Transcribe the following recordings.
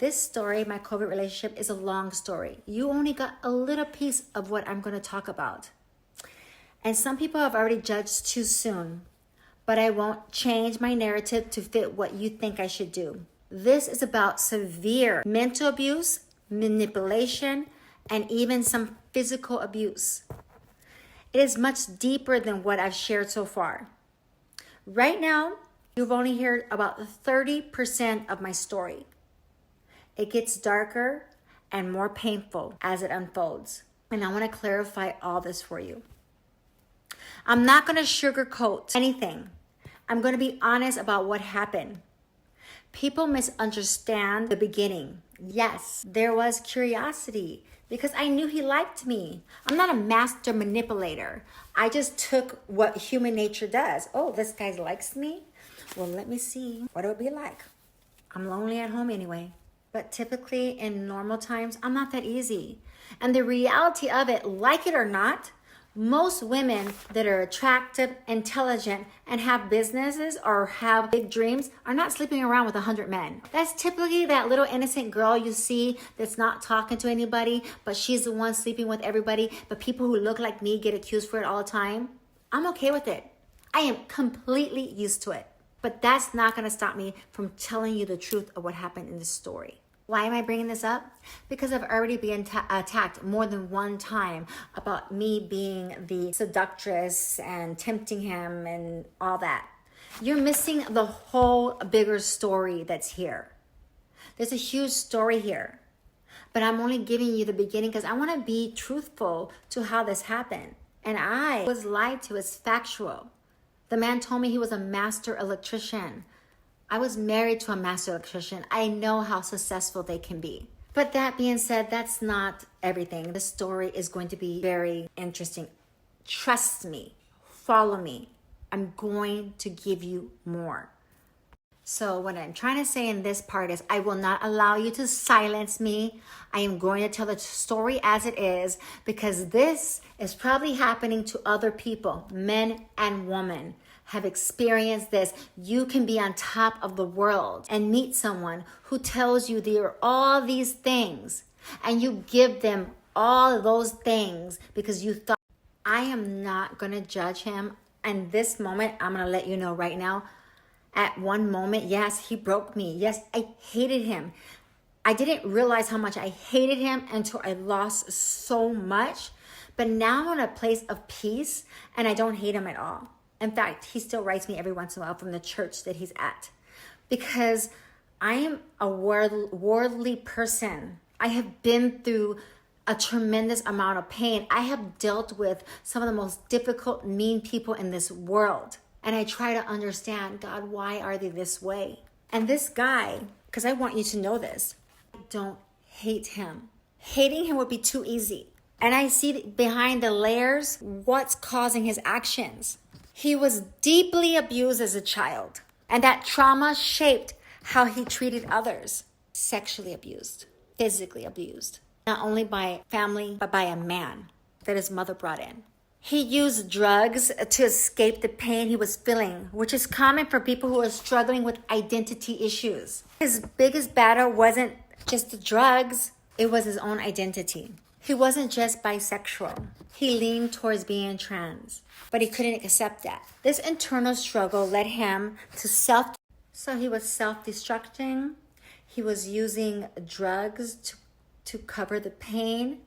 This story, my COVID relationship, is a long story. You only got a little piece of what I'm going to talk about. And some people have already judged too soon, but I won't change my narrative to fit what you think I should do. This is about severe mental abuse, manipulation, and even some physical abuse. It is much deeper than what I've shared so far. Right now, you've only heard about 30% of my story. It gets darker and more painful as it unfolds. And I want to clarify all this for you. I'm not going to sugarcoat anything. I'm going to be honest about what happened. People misunderstand the beginning. Yes, there was curiosity because I knew he liked me. I'm not a master manipulator. I just took what human nature does. Oh, this guy likes me? Well, let me see what it would be like. I'm lonely at home anyway. But typically in normal times, I'm not that easy. And the reality of it, like it or not, most women that are attractive, intelligent, and have businesses or have big dreams are not sleeping around with 100 men. That's typically that little innocent girl you see that's not talking to anybody, but she's the one sleeping with everybody. But people who look like me get accused for it all the time. I'm okay with it. I am completely used to it. But that's not going to stop me from telling you the truth of what happened in this story. Why am I bringing this up? Because I've already been attacked more than one time about me being the seductress and tempting him and all that. You're missing the whole bigger story that's here. There's a huge story here. But I'm only giving you the beginning because I want to be truthful to how this happened. And I was lied to. It's factual. The man told me he was a master electrician. I was married to a master electrician. I know how successful they can be. But that being said, that's not everything. The story is going to be very interesting. Trust me. Follow me. I'm going to give you more. So what I'm trying to say in this part is I will not allow you to silence me. I am going to tell the story as it is because this is probably happening to other people, men and women. Have experienced this. You can be on top of the world and meet someone who tells you there are all these things and you give them all of those things because you thought, I am not going to judge him. And this moment, I'm going to let you know right now, at one moment, yes, he broke me. Yes, I hated him. I didn't realize how much I hated him until I lost so much. But now I'm in a place of peace and I don't hate him at all. In fact, he still writes me every once in a while from the church that he's at because I am a worldly person. I have been through a tremendous amount of pain. I have dealt with some of the most difficult, mean people in this world. And I try to understand, God, why are they this way? And this guy, because I want you to know this, I don't hate him. Hating him would be too easy. And I see behind the layers what's causing his actions. He was deeply abused as a child, and that trauma shaped how he treated others. Sexually abused, physically abused, not only by family, but by a man that his mother brought in. He used drugs to escape the pain he was feeling, which is common for people who are struggling with identity issues. His biggest battle wasn't just the drugs, it was his own identity. He wasn't just bisexual. He leaned towards being trans, but he couldn't accept that. This internal struggle led him to So he was self-destructing. He was using drugs to cover the pain.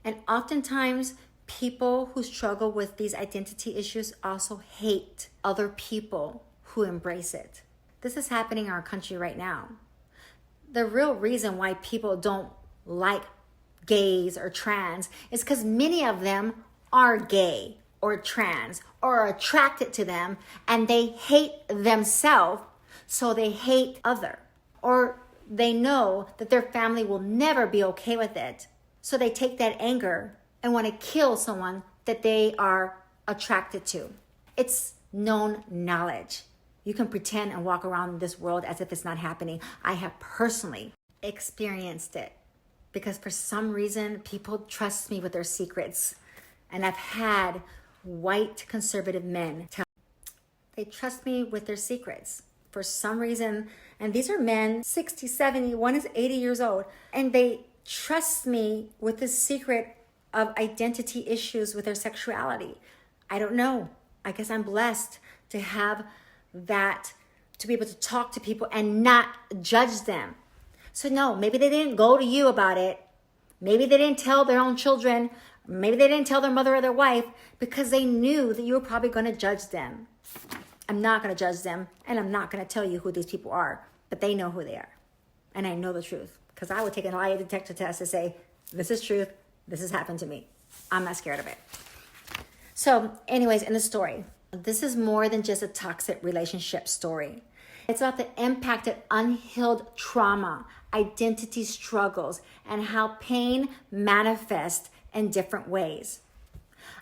And oftentimes, people who struggle with these identity issues also hate other people who embrace it. This is happening in our country right now. The real reason why people don't like gays or trans is because many of them are gay or trans or are attracted to them and they hate themselves, so they hate other, or they know that their family will never be okay with it, so they take that anger and want to kill someone that they are attracted to. It's known knowledge. You can pretend and walk around this world as if it's not happening. I have personally experienced it. Because for some reason, people trust me with their secrets. And I've had white conservative men tell me they trust me with their secrets. for some reason, and these are men, 60, 70, one is 80 years old, and they trust me with the secret of identity issues with their sexuality. I don't know. I guess I'm blessed to have that, to be able to talk to people and not judge them. So no, maybe they didn't go to you about it. Maybe they didn't tell their own children. Maybe they didn't tell their mother or their wife because they knew that you were probably going to judge them. I'm not going to judge them, and I'm not going to tell you who these people are, but they know who they are. And I know the truth because I would take an lie detector test to say, this is truth. This has happened to me. I'm not scared of it. So anyways, in the story, this is more than just a toxic relationship story. It's about the impact of unhealed trauma, identity struggles, and how pain manifests in different ways.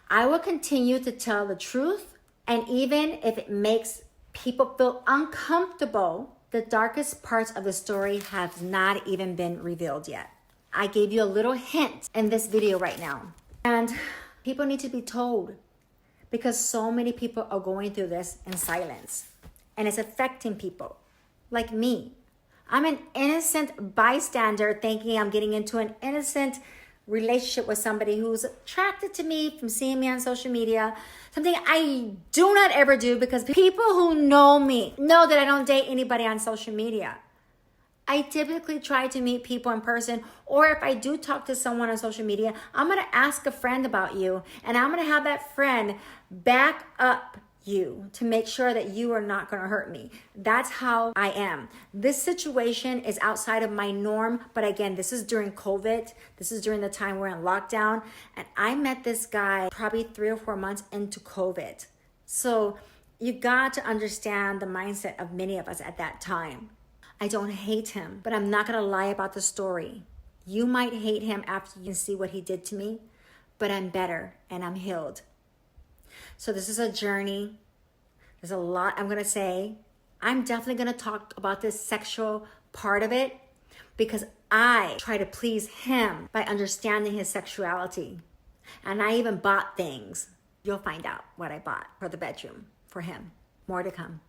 I will continue to tell the truth, and even if it makes people feel uncomfortable, the darkest parts of the story have not even been revealed yet. I gave you a little hint in this video right now. And people need to be told because so many people are going through this in silence. And it's affecting people like me. I'm an innocent bystander thinking I'm getting into an innocent relationship with somebody who's attracted to me from seeing me on social media. Something I do not ever do because people who know me know that I don't date anybody on social media. I typically try to meet people in person, or if I do talk to someone on social media, I'm going to ask a friend about you, and I'm going to have that friend back up you to make sure that you are not going to hurt me. That's how I am. This situation is outside of my norm, but again, this is during COVID. This is during the time we're in lockdown, and I met this guy probably 3 or 4 months into COVID. So you got to understand the mindset of many of us at that time. I don't hate him, but I'm not going to lie about the story. You might hate him after you see what he did to me, but I'm better and I'm healed. So this is a journey. There's a lot I'm going to say. I'm definitely going to talk about this sexual part of it because I try to please him by understanding his sexuality. And I even bought things. You'll find out what I bought for the bedroom for him. More to come.